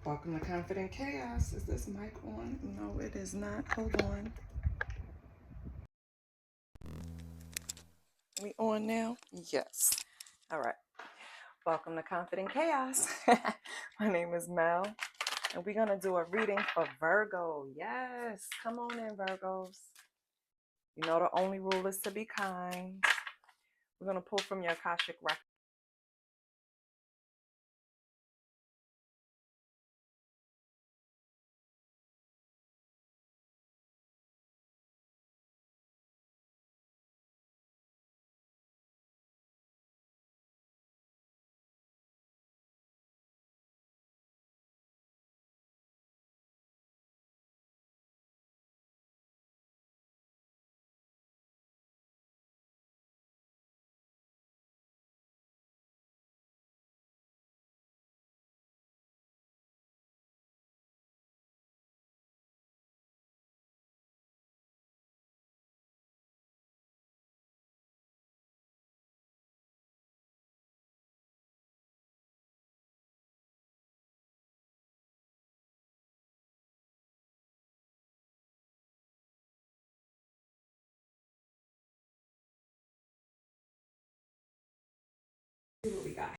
Welcome to Confident Chaos. Is this mic on? No, it is not. Hold on. We on now? Yes. All right. Welcome to Confident Chaos. My name is Mel, and we're going to do a reading for Virgo. Yes. Come on in, Virgos. You know the only rule is to be kind. We're going to pull from your Akashic record. See what we got.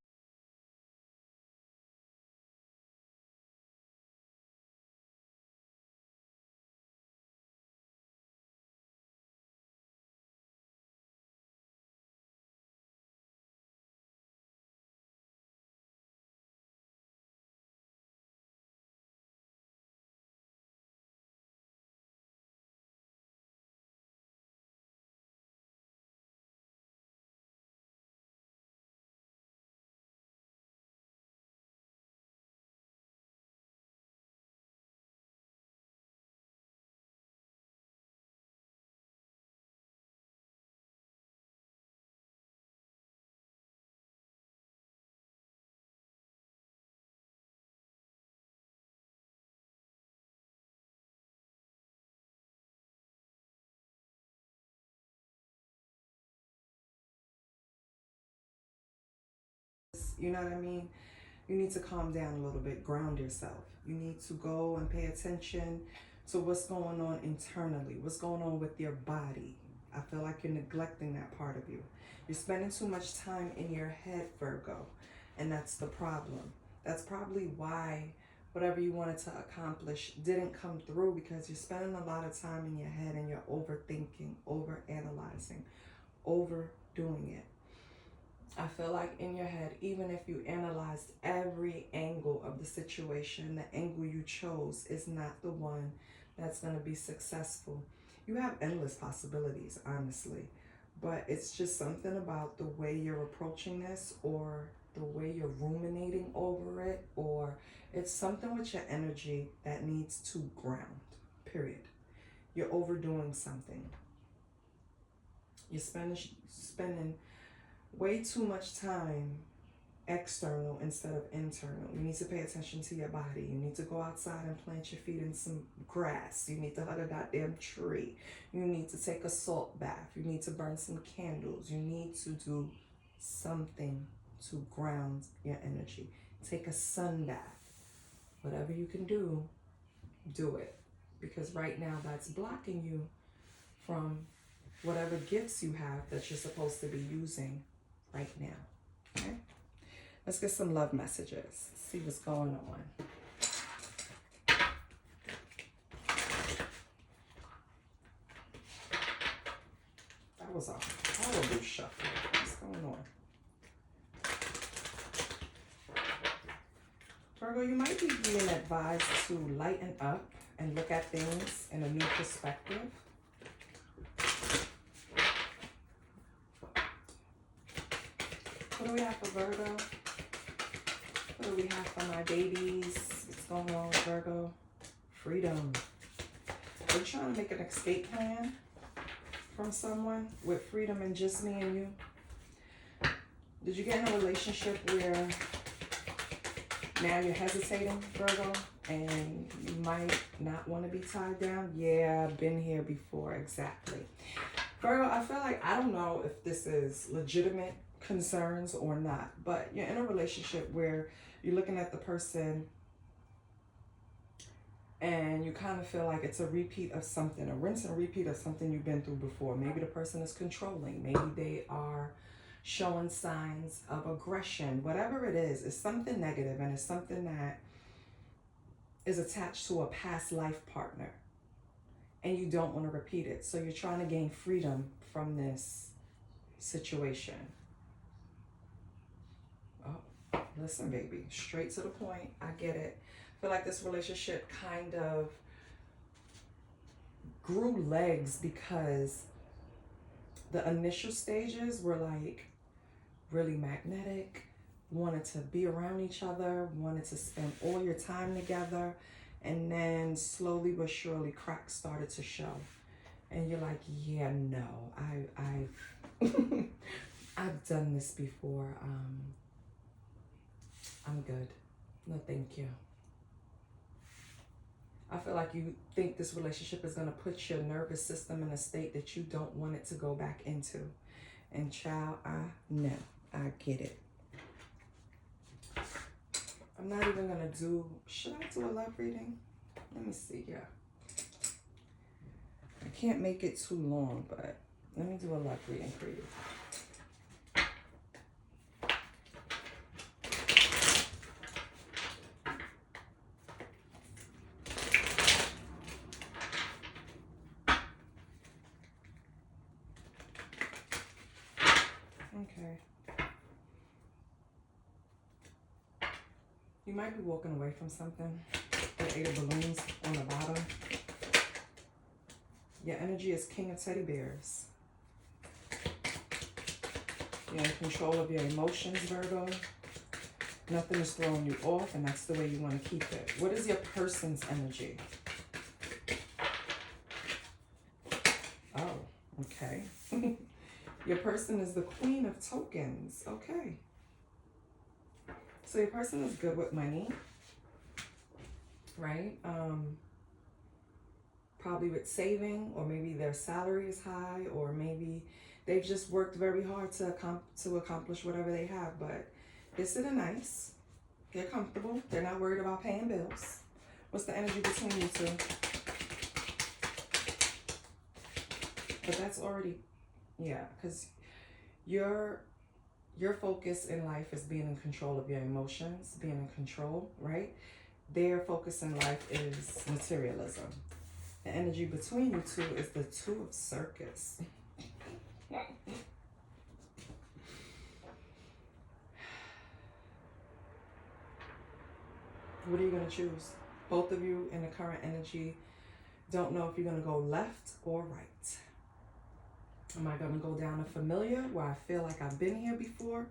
You know what I mean? You need to calm down a little bit, ground yourself. You need to go and pay attention to what's going on internally, what's going on with your body. I feel like you're neglecting that part of you. You're spending too much time in your head, Virgo, and that's the problem. That's probably why whatever you wanted to accomplish didn't come through, because you're spending a lot of time in your head and you're overthinking, overanalyzing, overdoing it. I feel like in your head, even if you analyzed every angle of the situation, the angle you chose is not the one that's going to be successful. You have endless possibilities, honestly, but it's just something about the way you're approaching this, or the way you're ruminating over it, or it's something with your energy that needs to ground, period. You're overdoing something. You're spending way too much time external instead of internal. You need to pay attention to your body. You need to go outside and plant your feet in some grass. You need to hug a goddamn tree. You need to take a salt bath. You need to burn some candles. You need to do something to ground your energy. Take a sun bath. Whatever you can do, do it. Because right now that's blocking you from whatever gifts you have that you're supposed to be using right now. Okay? Let's get some love messages. See what's going on. That was a horrible shuffle. What's going on? Virgo, you might be being advised to lighten up and look at things in a new perspective. What do we have for Virgo? What do we have for my babies? What's going on with Virgo? Freedom. Are you trying to make an escape plan from someone with freedom and just me and you? Did you get in a relationship where now you're hesitating, Virgo, and you might not want to be tied down? Yeah, I've been here before, exactly. Virgo, I feel like, I don't know if this is legitimate concerns or not, but you're in a relationship where you're looking at the person and you kind of feel like it's a repeat of something, a rinse and repeat of something you've been through before. Maybe the person is controlling. Maybe they are showing signs of aggression. Whatever it is, it's something negative, and it's something that is attached to a past life partner, and you don't want to repeat it. So you're trying to gain freedom from this situation. Oh, listen, baby, straight to the point. I get it. I feel like this relationship kind of grew legs because the initial stages were like really magnetic, wanted to be around each other, wanted to spend all your time together, and then slowly but surely cracks started to show. And you're like, yeah, no, I've I've done this before. I'm good. No, thank you. I feel like you think this relationship is going to put your nervous system in a state that you don't want it to go back into. And child, I know. I get it. I'm not even going to do... Should I do a love reading? Let me see here. I can't make it too long, but let me do a love reading for you. Okay. You might be walking away from something. The 8 of balloons on the bottom. Your energy is King of Teddy Bears. You're in control of your emotions, Virgo. Nothing is throwing you off, and that's the way you want to keep it. What is your person's energy? Oh, okay. Your person is the Queen of Tokens. Okay. So your person is good with money, right? Probably with saving, or maybe their salary is high, or maybe they've just worked very hard to accomplish whatever they have. But they're sitting nice. They're comfortable. They're not worried about paying bills. What's the energy between you two? But that's already, yeah, because your focus in life is being in control of your emotions, being in control, right? Their focus in life is materialism. The energy between you two is the 2 of Circus. What are you going to choose? Both of you in the current energy don't know if you're going to go left or right. Am I going to go down a familiar where I feel like I've been here before?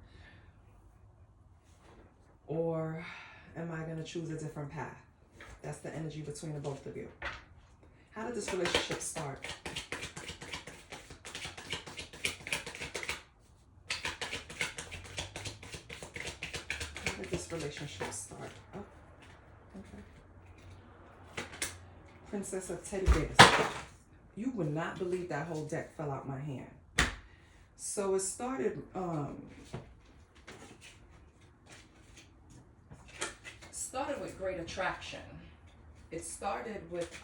Or am I going to choose a different path? That's the energy between the both of you. How did this relationship start? How did this relationship start? Oh, okay. Princess of Teddy Bears. You would not believe that whole deck fell out my hand. So it started with great attraction. It started with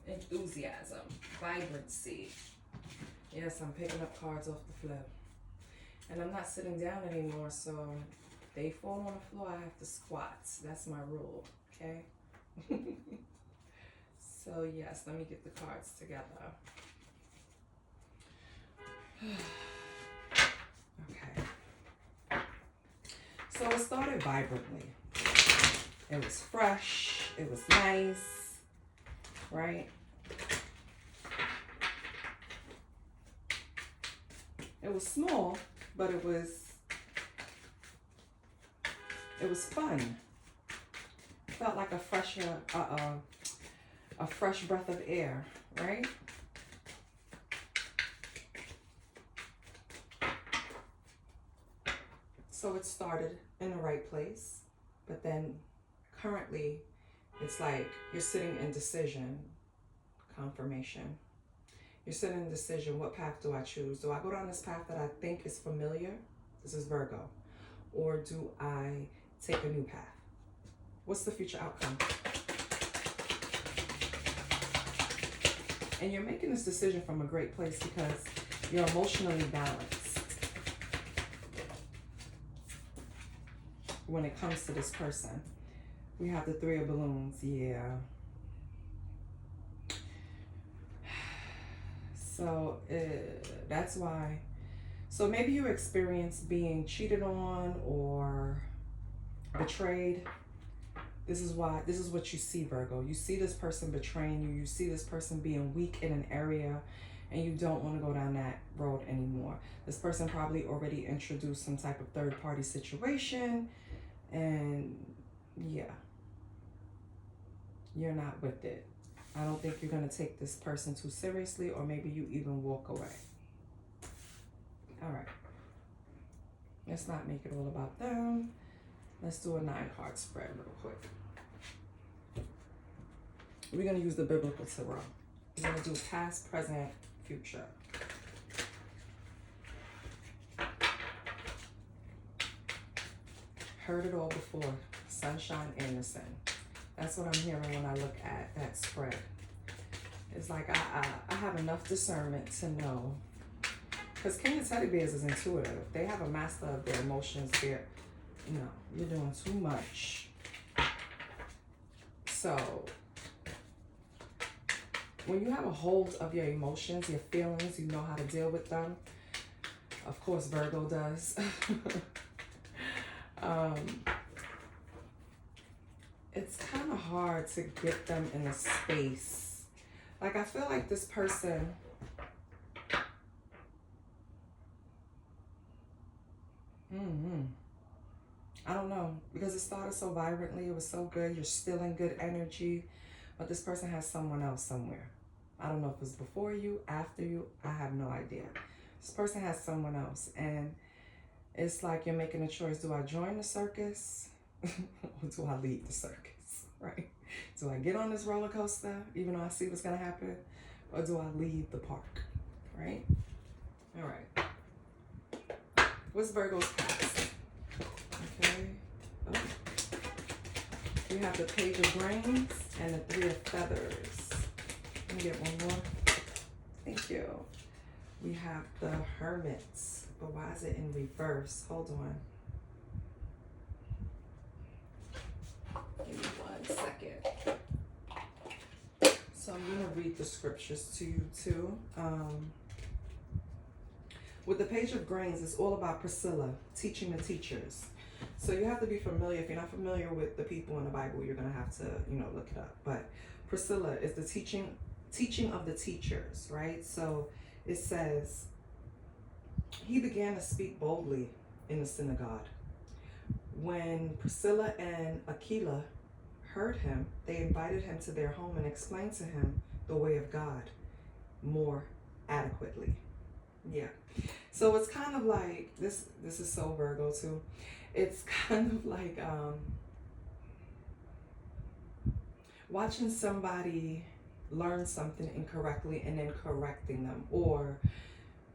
enthusiasm, vibrancy. Yes, I'm picking up cards off the flip. And I'm not sitting down anymore, so they fall on the floor, I have to squat. That's my rule, okay? So yes, let me get the cards together. Okay. So it started vibrantly. It was fresh. It was nice, right? It was small, but it was fun. Felt like a fresh breath of air, right? So it started in the right place, but then currently it's like you're sitting in decision, confirmation. You're sitting in decision. What path do I choose? Do I go down this path that I think is familiar? This is Virgo. Or do I take a new path? What's the future outcome? And you're making this decision from a great place because you're emotionally balanced when it comes to this person. We have the Three of Balloons. Yeah. So that's why. So maybe you experience being cheated on or betrayed. This is what you see, Virgo. You see this person betraying you. You see this person being weak in an area, and you don't want to go down that road anymore. This person probably already introduced some type of third-party situation, and yeah, you're not with it. I don't think you're going to take this person too seriously, or maybe you even walk away. All right. Let's not make it all about them. Let's do a 9-card spread real quick. We're going to use the biblical tarot. We're going to do past, present, future. Heard it all before. Sunshine, innocent. That's what I'm hearing when I look at that spread. It's like I have enough discernment to know. Because King of Teddy Bears is intuitive. They have a master of their emotions. They're, you know, you're doing too much. So, when you have a hold of your emotions, your feelings, you know how to deal with them. Of course, Virgo does. It's kind of hard to get them in a space. Like, I feel like this person... I don't know, because it started so vibrantly, it was so good, you're still in good energy, but this person has someone else somewhere. I don't know if it was before you, after you, I have no idea. This person has someone else, and it's like you're making a choice. Do I join the circus or do I leave the circus, right? Do I get on this roller coaster, even though I see what's gonna happen, or do I leave the park, right? All right. What's Virgo's past? Okay. Oh. We have the Page of Reins and the Three of Feathers. Let me get one more. Thank you. We have the Hermit. But why is it in reverse? Hold on. Give me 1 second. So I'm going to read the scriptures to you too. With the Page of Reins, it's all about Priscilla, teaching the teachers. So you have to be familiar. If you're not familiar with the people in the Bible, you're going to have to, look it up. But Priscilla is the teaching of the teachers, right? So it says, he began to speak boldly in the synagogue. When Priscilla and Aquila heard him, they invited him to their home and explained to him the way of God more adequately. Yeah. So it's kind of like, this is so Virgo too. It's kind of like watching somebody learn something incorrectly and then correcting them, or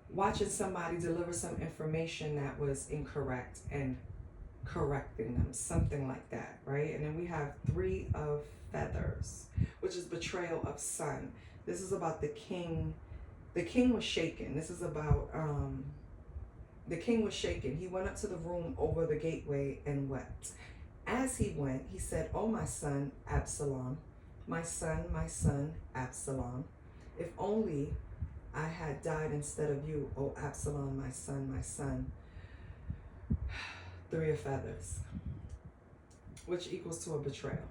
watching somebody deliver some information that was incorrect and correcting them, something like that, right? And then we have Three of Feathers, which is betrayal of son. This is about the king. The king was shaken. This is about the king was shaken. He went up to the room over the gateway and wept. As he went, he said, "Oh, my son Absalom, my son Absalom, if only I had died instead of you, oh Absalom, my son." Three of Feathers, which equals to a betrayal.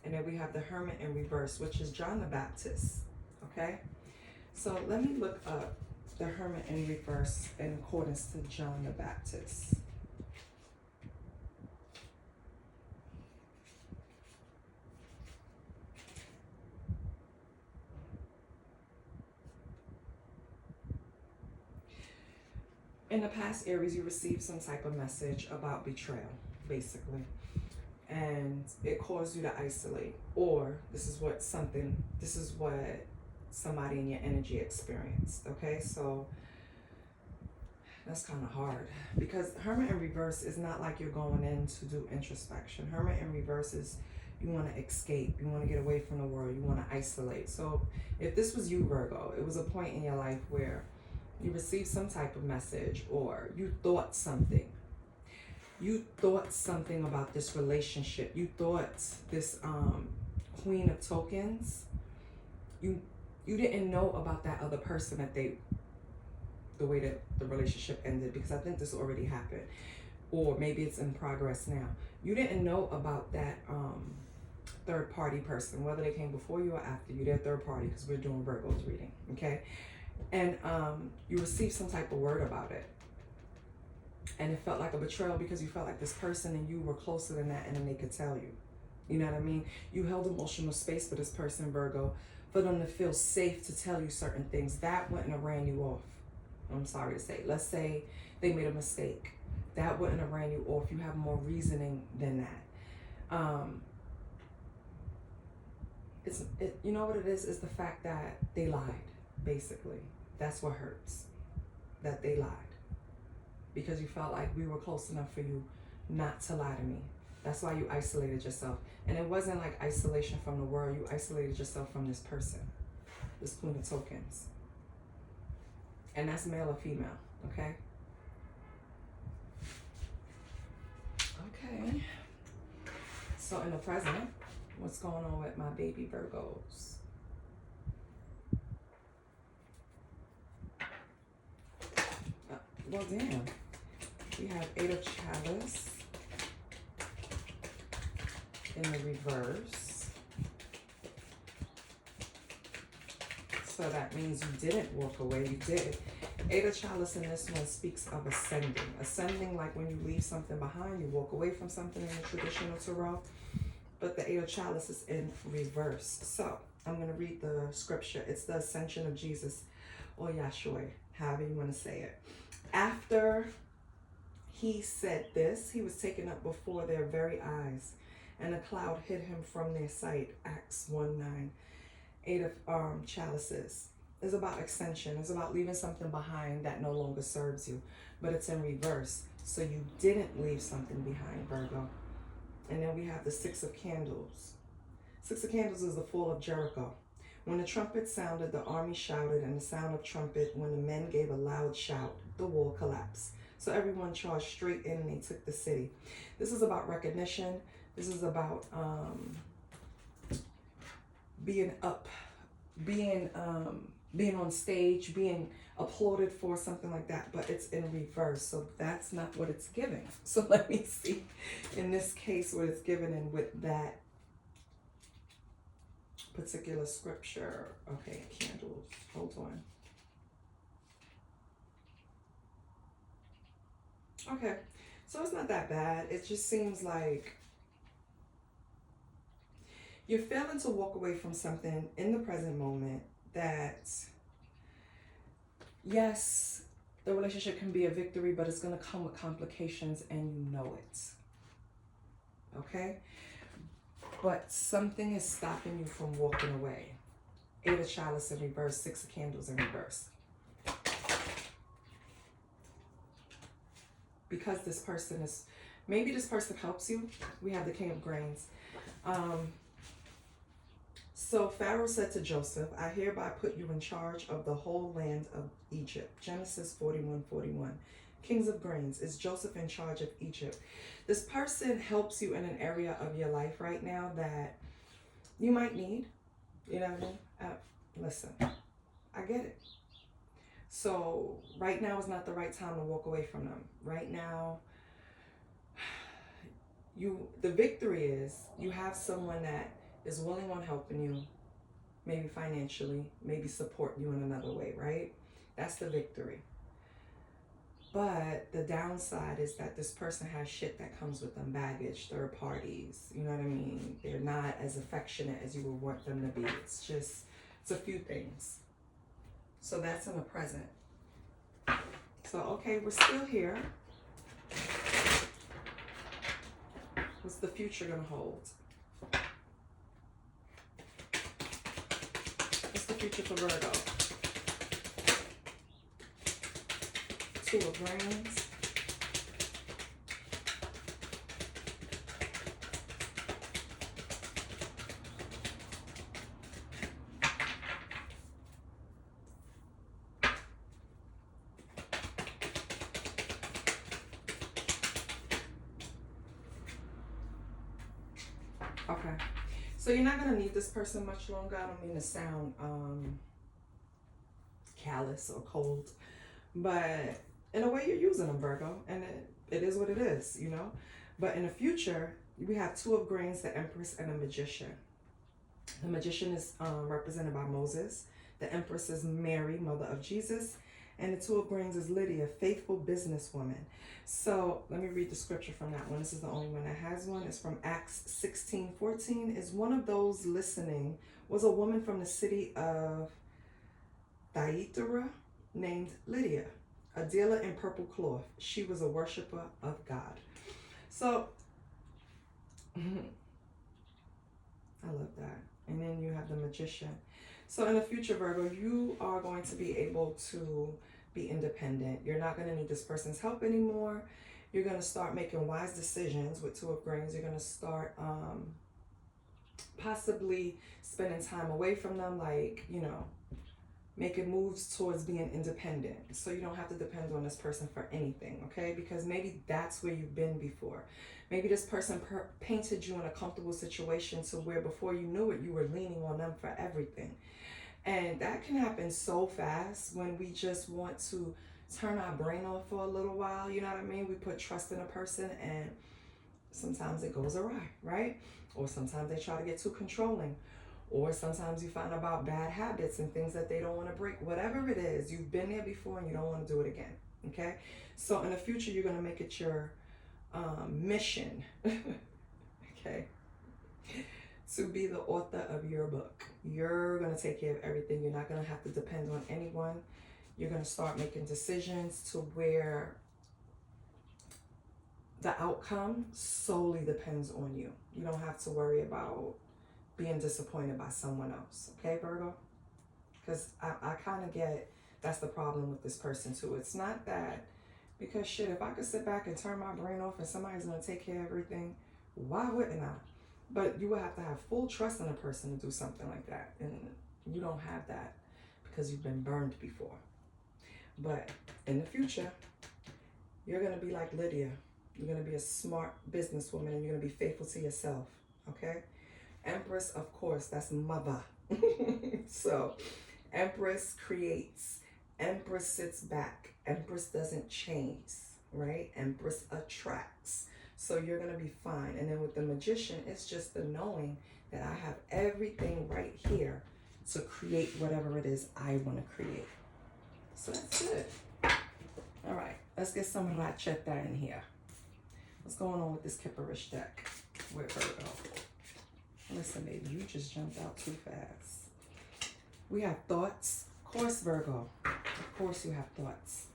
And then we have the Hermit in reverse, which is John the Baptist, okay? So let me look up the Hermit in reverse in accordance to John the Baptist. In the past, Aries, you received some type of message about betrayal, basically. And it caused you to isolate. Or this is what somebody in your energy experienced, okay? So that's kind of hard. Because Hermit in reverse is not like you're going in to do introspection. Hermit in reverse is You want to escape. You want to get away from the world. You want to isolate. So if this was you, Virgo, it was a point in your life where you received some type of message, or you thought something. You thought something about this relationship. You thought this Queen of Tokens. You didn't know about that other person, that the way that the relationship ended, because I think this already happened, or maybe it's in progress now. You didn't know about that third party person, whether they came before you or after you. They're third party, because we're doing Virgo's reading, okay? And you received some type of word about it, and it felt like a betrayal, because you felt like this person and you were closer than that, and then they could tell you. You know what I mean? You held emotional space for this person, Virgo, for them to feel safe to tell you certain things. That wouldn't have ran you off. I'm sorry to say. Let's say they made a mistake. That wouldn't have ran you off. You have more reasoning than that. You know what it is? It's the fact that they lied, basically. That's what hurts. That they lied. Because you felt like we were close enough for you not to lie to me. That's why you isolated yourself. And it wasn't like isolation from the world. You isolated yourself from this person, this Queen of Tokens. And that's male or female, okay? Okay. So in the present, what's going on with my baby Virgos? Well, damn. We have 8 of Chalice in the reverse. So that means you didn't walk away. You did. 8 of Chalice in this one speaks of ascending. Ascending, like when you leave something behind, you walk away from something in the traditional tarot. But the 8 of Chalice is in reverse. So I'm going to read the scripture. It's the ascension of Jesus, or Yahshua, however you want to say it. After he said this, he was taken up before their very eyes, and a cloud hid him from their sight. Acts 1:9. 8 of Chalices is about extension. It's about leaving something behind that no longer serves you, but it's in reverse. So you didn't leave something behind, Virgo. And then we have the 6 of Candles. 6 of Candles is the fall of Jericho. When the trumpet sounded, the army shouted, and the sound of trumpet, when the men gave a loud shout, the wall collapsed. So everyone charged straight in, and they took the city. This is about recognition. This is about being up, being on stage, being applauded for, something like that, but it's in reverse. So that's not what it's giving. So let me see in this case what it's given in with that particular scripture. Okay, candles. Hold on. Okay, so it's not that bad. It just seems like you're failing to walk away from something in the present moment that, yes, the relationship can be a victory, but it's going to come with complications, and you know it. Okay? But something is stopping you from walking away. 8 of Chalice in reverse, 6 of Candles in reverse. Because this person is, maybe this person helps you. We have the King of Grains. So Pharaoh said to Joseph, I hereby put you in charge of the whole land of Egypt. Genesis 41:41. Kings of Grains. Is Joseph in charge of Egypt? This person helps you in an area of your life right now that you might need. You know what I mean? Listen, I get it. So right now is not the right time to walk away from them. Right now, the victory is you have someone that is willing on helping you, maybe financially, maybe support you in another way, right? That's the victory. But the downside is that this person has shit that comes with them, baggage, third parties, you know what I mean? They're not as affectionate as you would want them to be. It's a few things. So that's in the present. So, okay, we're still here. What's the future gonna hold? What's the future for Virgo? 2 of Wands. Okay. So you're not going to need this person much longer. I don't mean to sound callous or cold, but in a way you're using them, Virgo, and it is what it is, you know. But in the future, we have two of grains, the Empress and the Magician. The Magician is represented by Moses. The Empress is Mary, mother of Jesus. And the two of grains is Lydia, faithful businesswoman. So let me read the scripture from that one. This is the only one that has one. It's from Acts 16:14. Is one of those listening was a woman from the city of Thyatira named Lydia, a dealer in purple cloth. She was a worshiper of God. So, I love that. And then you have the Magician. So in the future, Virgo, you are going to be able to be independent. You're not going to need this person's help anymore. You're going to start making wise decisions with two of grains. You're going to start possibly spending time away from them, like, you know, making moves towards being independent. So you don't have to depend on this person for anything, okay? Because maybe that's where you've been before. Maybe this person painted you in a comfortable situation to where before you knew it, you were leaning on them for everything. And that can happen so fast when we just want to turn our brain off for a little while, you know what I mean? We put trust in a person and sometimes it goes awry, right? Or sometimes they try to get too controlling. Or sometimes you find about bad habits and things that they don't want to break. Whatever it is, you've been there before and you don't want to do it again, okay? So in the future, you're going to make it your mission, okay, to be the author of your book. You're going to take care of everything. You're not going to have to depend on anyone. You're going to start making decisions to where the outcome solely depends on you. You don't have to worry about being disappointed by someone else, okay, Virgo? Because I kind of get that's the problem with this person too. It's not that, because shit, if I could sit back and turn my brain off and somebody's going to take care of everything, why wouldn't I? But you would have to have full trust in a person to do something like that. And you don't have that because you've been burned before. But in the future, you're going to be like Lydia. You're going to be a smart businesswoman and you're going to be faithful to yourself, okay? Empress, of course, that's mother. So, Empress creates. Empress sits back. Empress doesn't chase, right? Empress attracts. So you're going to be fine. And then with the Magician, it's just the knowing that I have everything right here to create whatever it is I want to create. So that's it. All right, let's get some racheta in here. What's going on with this Kipperish deck with Virgo? Listen, baby, you just jumped out too fast. We have thoughts. Of course, Virgo. Of course you have thoughts.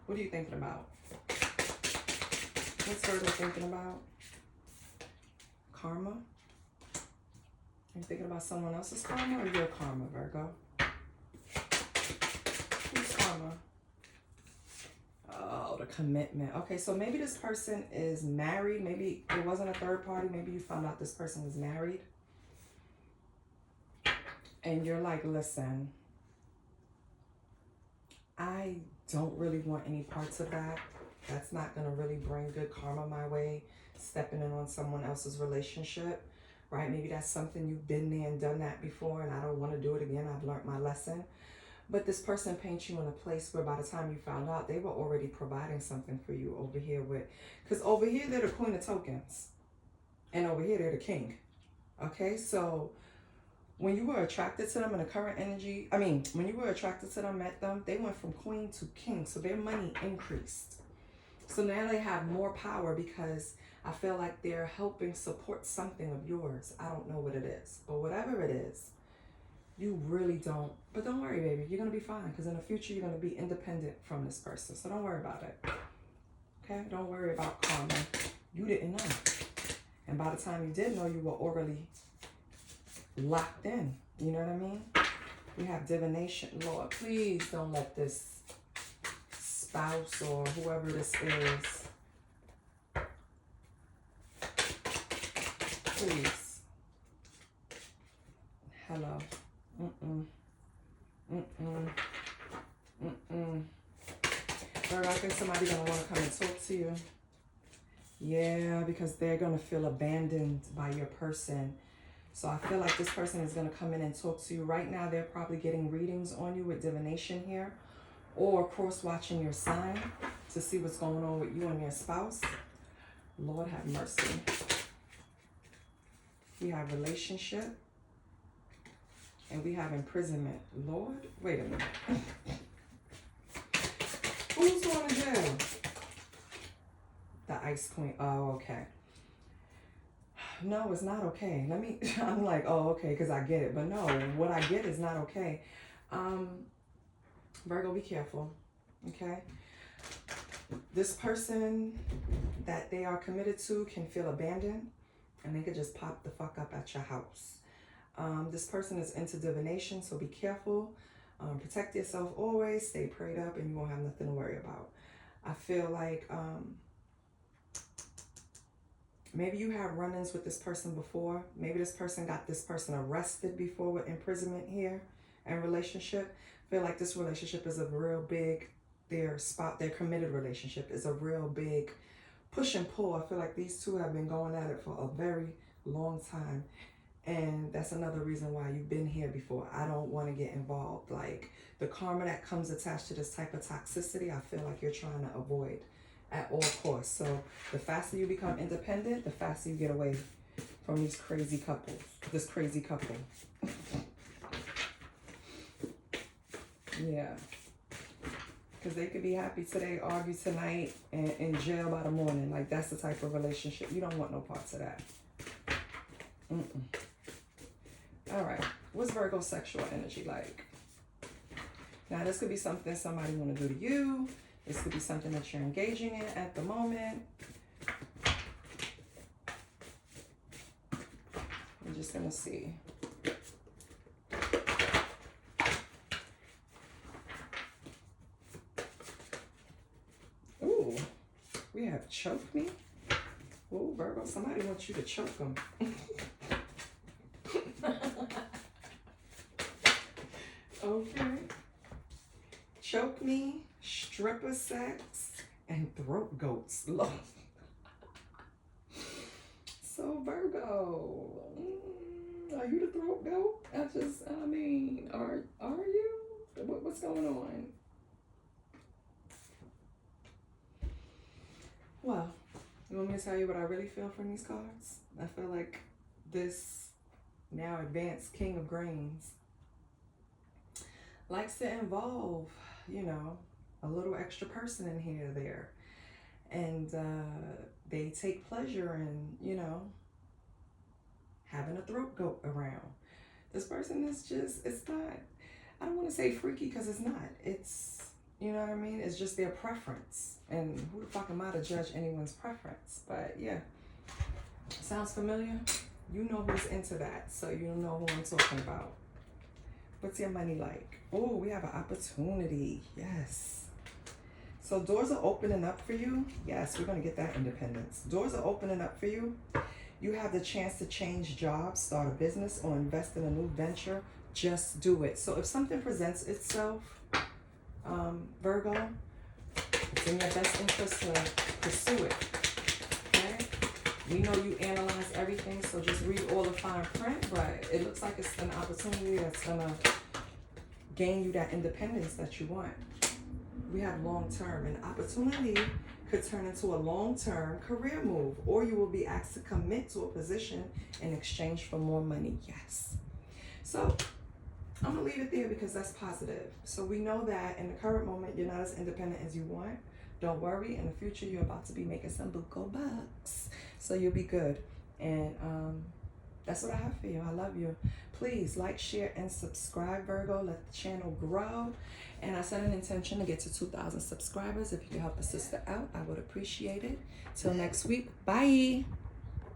What are you thinking about? What's Virgo thinking about? Karma? Are you thinking about someone else's karma or your karma, Virgo? Who's karma? Oh, the commitment. Okay, so maybe this person is married. Maybe it wasn't a third party. Maybe you found out this person was married. And you're like, listen, I don't really want any parts of that. That's not going to really bring good karma my way. Stepping in on someone else's relationship, right? Maybe that's something you've been there and done that before and I don't want to do it again. I've learned my lesson. But this person paints you in a place where by the time you found out, they were already providing something for you over here with, because over here, they're the queen of tokens. And over here, they're the king. Okay, so when you were attracted to them in the current energy, when you were attracted to them, met them, they went from queen to king. So their money increased. So now they have more power because I feel like they're helping support something of yours. I don't know what it is, but whatever it is, you really don't. But don't worry, baby. You're going to be fine because in the future, you're going to be independent from this person. So don't worry about it. Okay? Don't worry about karma. You didn't know. And by the time you did know, you were already locked in. You know what I mean? We have divination. Lord, please don't let this spouse or whoever this is, please. Hello. Girl, I think somebody's gonna want to come and talk to you. Yeah, because they're going to feel abandoned by your person. So I feel like this person is going to come in and talk to you. Right now, they're probably getting readings on you with divination here, or cross-watching your sign to see what's going on with you and your spouse. Lord have mercy. We have relationship, and we have imprisonment. Lord, wait a minute. Who's going to jail? The Ice Queen. Oh, okay. No, it's not okay. I'm like, oh, okay, because I get it. But no, what I get is not okay. Virgo, be careful, okay? This person that they are committed to can feel abandoned, and they could just pop the fuck up at your house. This person is into divination, so be careful. Protect yourself always. Stay prayed up, and you won't have nothing to worry about. I feel like maybe you have run-ins with this person before. Maybe this person got this person arrested before with imprisonment here and relationship. I feel like this relationship is a real big, their committed relationship is a real big push and pull. I feel like these two have been going at it for a very long time. And that's another reason why you've been here before. I don't want to get involved. Like the karma that comes attached to this type of toxicity, I feel like you're trying to avoid at all costs. So the faster you become independent, the faster you get away from these crazy couples, this crazy couple. Yeah. Because they could be happy today, argue tonight, and in jail by the morning. Like, that's the type of relationship. You don't want no parts of that. All right. What's Virgo sexual energy like? Now, this could be something somebody want to do to you. This could be something that you're engaging in at the moment. I'm just going to see. Ooh, we have choke me. Ooh, Virgo, somebody wants you to choke them. Okay. Choke me, stripper sex, and throat goats. Lord. So Virgo, are you the throat goat? I mean, are you? What's going on? Well, you want me to tell you what I really feel from these cards? I feel like this now advanced King of Grains likes to involve, you know, a little extra person in here or there. And they take pleasure in, you know, having a throat goat around. This person is just, it's not, I don't want to say freaky because it's not. It's, you know what I mean? It's just their preference. And who the fuck am I to judge anyone's preference? But yeah, sounds familiar? You know who's into that, so you know who I'm talking about. What's your money like? Oh, we have an opportunity. Yes. So doors are opening up for you. Yes, we're going to get that independence. Doors are opening up for you. You have the chance to change jobs, start a business, or invest in a new venture. Just do it. So if something presents itself, Virgo, it's in your best interest to pursue it. Okay? We know you analyze everything, so just read all the fine print, but it looks like it's an opportunity that's going to gain you that independence that you want. We have long-term. An opportunity could turn into a long-term career move, or you will be asked to commit to a position in exchange for more money. Yes. So I'm going to leave it there because that's positive. So we know that in the current moment, you're not as independent as you want. Don't worry. In the future, you're about to be making some buco bucks. So you'll be good. And that's what I have for you. I love you. Please like, share, and subscribe, Virgo. Let the channel grow. And I set an intention to get to 2,000 subscribers. If you could help a sister out, I would appreciate it. Till next week. Bye.